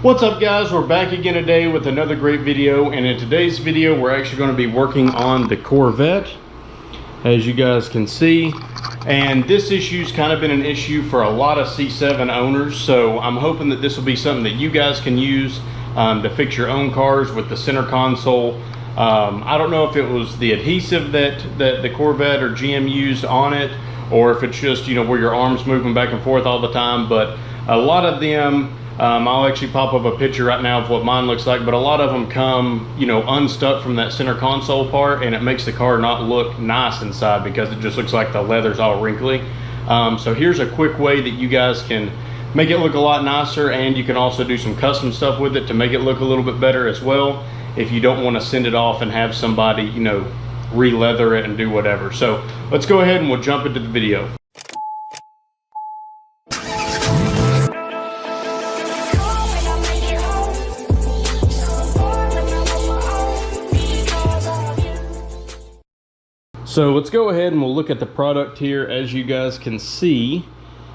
What's up guys, we're back again today with another great video, and in today's video we're actually going to be working on the Corvette, as you guys can see. And this issue's kind of been an issue for a lot of C7 owners, so I'm hoping that this will be something that you guys can use to fix your own cars with the center console. I don't know if it was the adhesive that the Corvette or GM used on it, or if it's just, you know, where your arm's moving back and forth all the time, but a lot of them, I'll actually pop up a picture right now of what mine looks like, but a lot of them come, you know, unstuck from that center console part, and it makes the car not look nice inside because it just looks like the leather's all wrinkly. So here's a quick way that you guys can make it look a lot nicer, and you can also do some custom stuff with it to make it look a little bit better as well, if you don't want to send it off and have somebody, you know, re-leather it and do whatever. So let's go ahead and we'll jump into the video. So let's go ahead and we'll look at the product here. As you guys can see,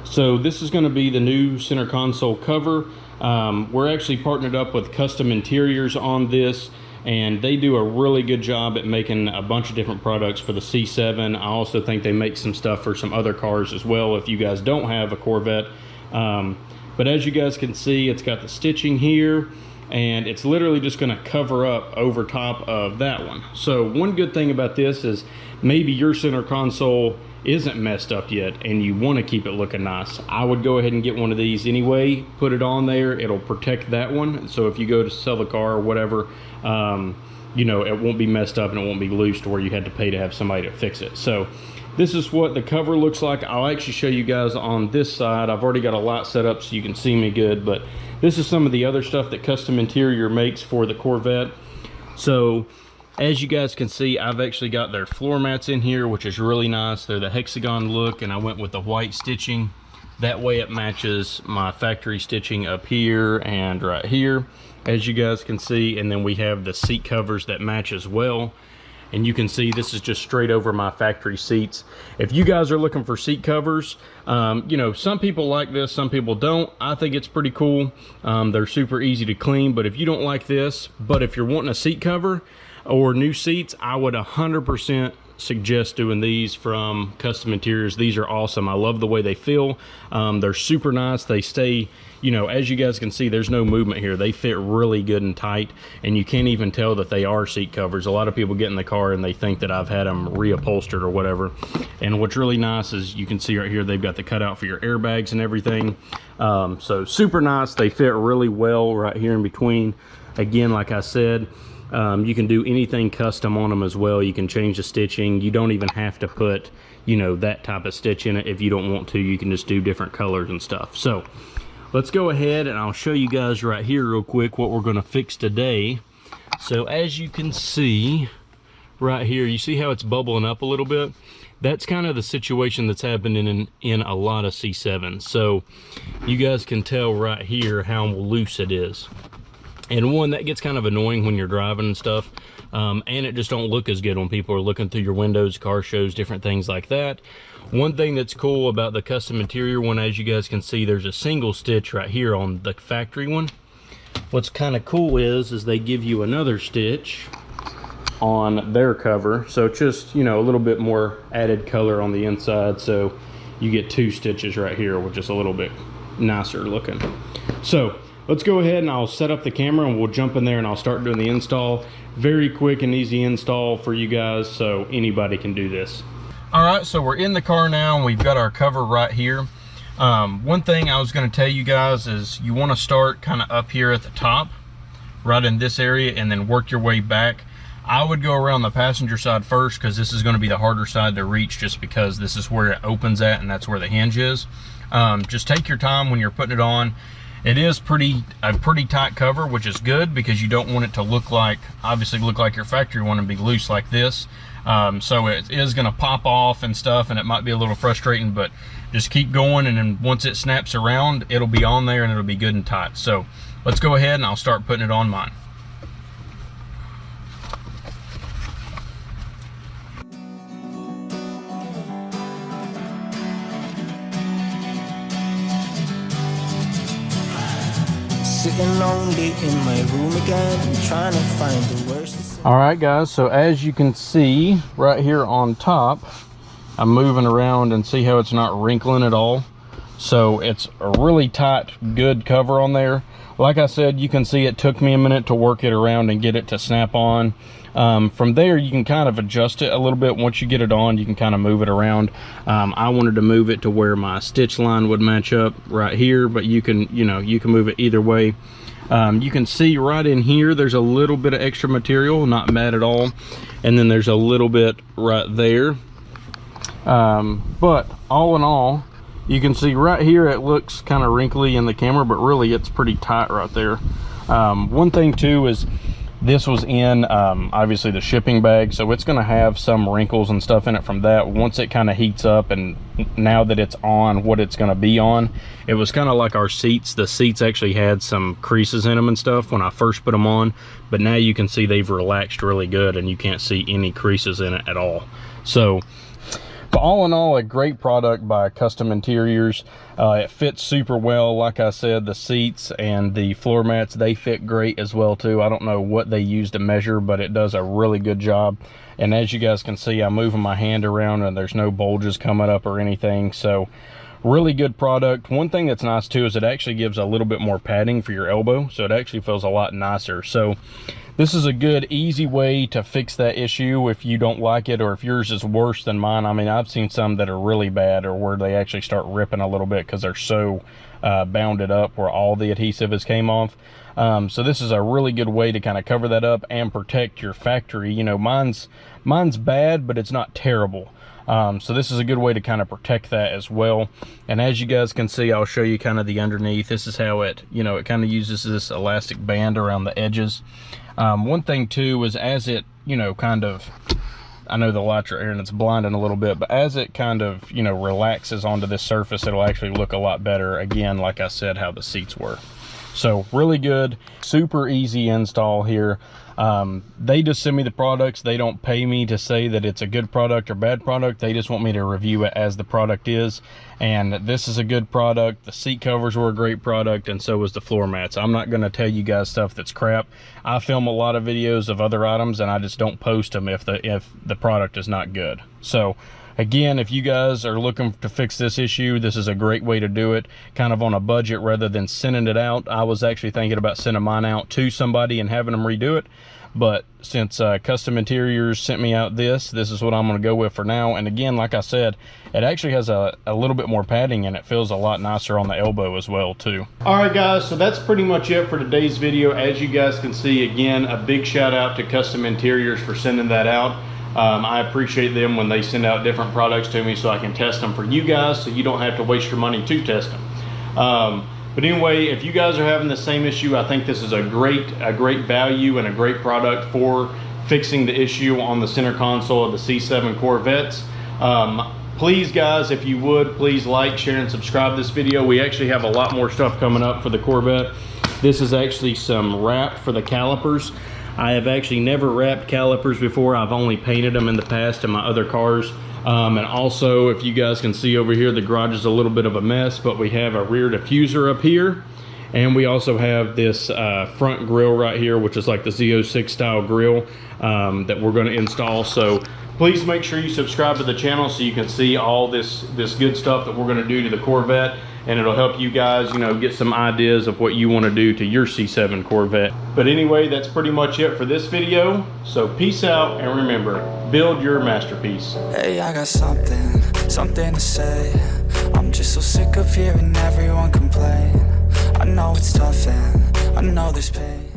so this is going to be the new center console cover. We're actually partnered up with Kustom Interiors on this, and they do a really good job at making a bunch of different products for the C7. I also think they make some stuff for some other cars as well if you guys don't have a Corvette. But as you guys can see, it's got the stitching here, and it's literally just going to cover up over top of that one. So one good thing about this is maybe your center console isn't messed up yet and you want to keep it looking nice. I would go ahead and get one of these anyway, put it on there, it'll protect that one, so if you go to sell the car or whatever, you know, it won't be messed up and it won't be loose to where you had to pay to have somebody to fix it. So this is what the cover looks like. I'll actually show you guys on this side. I've already got a light set up so you can see me good, but this is some of the other stuff that Kustom Interior makes for the Corvette. So as you guys can see, I've actually got their floor mats in here, which is really nice. They're the hexagon look, and I went with the white stitching. That way it matches my factory stitching up here and right here, as you guys can see. And then we have the seat covers that match as well. And you can see this is just straight over my factory seats. If you guys are looking for seat covers, you know, some people like this, some people don't. I think it's pretty cool. They're super easy to clean, but if you don't like this, but if you're wanting a seat cover or new seats, I would 100% suggest doing these from Kustom Interiors. These are awesome. I love the way they feel. They're super nice. They stay, you know, as you guys can see, there's no movement here. They fit really good and tight, and you can't even tell that they are seat covers. A lot of people get in the car and they think that I've had them reupholstered or whatever. And what's really nice is you can see right here, they've got the cutout for your airbags and everything. So super nice. They fit really well right here in between. Again, like I said, you can do anything custom on them as well. You can change the stitching. You don't even have to put, you know, that type of stitch in it if you don't want to. You can just do different colors and stuff. So let's go ahead and I'll show you guys right here real quick what we're going to fix today. So as you can see right here, you see how it's bubbling up a little bit? That's kind of the situation that's happening in a lot of C7s. So you guys can tell right here how loose it is. And one, that gets kind of annoying when you're driving and stuff, and it just don't look as good when people are looking through your windows, car shows, different things like that. One thing that's cool about the Kustom Interior one, as you guys can see, there's a single stitch right here on the factory one. What's kind of cool is they give you another stitch on their cover, so it's just, you know, a little bit more added color on the inside, so you get two stitches right here, which is a little bit nicer looking. So let's go ahead and I'll set up the camera and we'll jump in there and I'll start doing the install. Very quick and easy install for you guys, so anybody can do this. All right, so we're in the car now and we've got our cover right here. One thing I was going to tell you guys is you want to start kind of up here at the top, right in this area, and then work your way back. I would go around the passenger side first because this is going to be the harder side to reach, just because this is where it opens at and that's where the hinge is. Just take your time when you're putting it on. It is a pretty tight cover, which is good because you don't want it to look like, obviously look like your factory one and be loose like this. So it is going to pop off and stuff, and it might be a little frustrating, but just keep going, and then once it snaps around, it'll be on there and it'll be good and tight. So let's go ahead and I'll start putting it on mine. Sitting getting lonely in my room again, trying to find the words to say. All right, guys, so as you can see right here on top, I'm moving around and see how it's not wrinkling at all. So it's a really tight, good cover on there. Like I said, you can see it took me a minute to work it around and get it to snap on. From there, you can kind of adjust it a little bit. Once you get it on, you can kind of move it around. I wanted to move it to where my stitch line would match up right here, but you can, you can move it either way. You can see right in here, there's a little bit of extra material, not bad at all. And then there's a little bit right there. But all in all, you can see right here it looks kind of wrinkly in the camera, but really it's pretty tight right there. One thing too is this was in obviously the shipping bag, so it's going to have some wrinkles and stuff in it from that. Once it kind of heats up, and now that it's on what it's going to be on, it was kind of like our seats. The seats actually had some creases in them and stuff when I first put them on, but now you can see they've relaxed really good and you can't see any creases in it at all. So but all in all, a great product by Kustom Interiors. It fits super well. Like I said, the seats and the floor mats, they fit great as well too. I don't know what they use to measure, but it does a really good job. And as you guys can see, I'm moving my hand around and there's no bulges coming up or anything. So really good product. One thing that's nice too is it actually gives a little bit more padding for your elbow, so it actually feels a lot nicer. So this is a good, easy way to fix that issue if you don't like it, or if yours is worse than mine. I mean, I've seen some that are really bad, or where they actually start ripping a little bit because they're so bounded up where all the adhesive has came off. So this is a really good way to kind of cover that up and protect your factory. Mine's bad, but it's not terrible. So this is a good way to kind of protect that as well. And as you guys can see, I'll show you kind of the underneath. This is how it, it kind of uses this elastic band around the edges. One thing too is as it, kind of, I know the lights are here and it's blinding a little bit, but as it kind of, relaxes onto this surface, it'll actually look a lot better. Again, like I said, how the seats were. So really good, super easy install here. They just send me the products. They don't pay me to say that it's a good product or bad product. They just want me to review it as the product is. And this is a good product. The seat covers were a great product, and so was the floor mats. I'm not going to tell you guys stuff that's crap. I film a lot of videos of other items and I just don't post them if the product is not good. So again, if you guys are looking to fix this issue, this is a great way to do it, kind of on a budget rather than sending it out. I was actually thinking about sending mine out to somebody and having them redo it, but since Kustom Interiors sent me out this is what I'm going to go with for now. And again, like I said, it actually has a little bit more padding and it feels a lot nicer on the elbow as well too. All right guys, so that's pretty much it for today's video. As you guys can see, again, a big shout out to Kustom Interiors for sending that out. I appreciate them when they send out different products to me so I can test them for you guys, so you don't have to waste your money to test them. But anyway, if you guys are having the same issue, I think this is a great value and a great product for fixing the issue on the center console of the C7 Corvettes. Please guys, if you would, please like, share, and subscribe this video. We actually have a lot more stuff coming up for the Corvette. This is actually some wrap for the calipers. I have actually never wrapped calipers before. I've only painted them in the past in my other cars. And also, if you guys can see over here, the garage is a little bit of a mess, but we have a rear diffuser up here. And we also have this front grill right here, which is like the Z06 style grill that we're going to install. So please make sure you subscribe to the channel so you can see all this good stuff that we're going to do to the Corvette. And it'll help you guys, get some ideas of what you want to do to your C7 Corvette. But anyway, that's pretty much it for this video. So peace out, and remember, build your masterpiece. Hey, I got something to say. I'm just so sick of hearing everyone complain. I know it's tough and I know there's pain.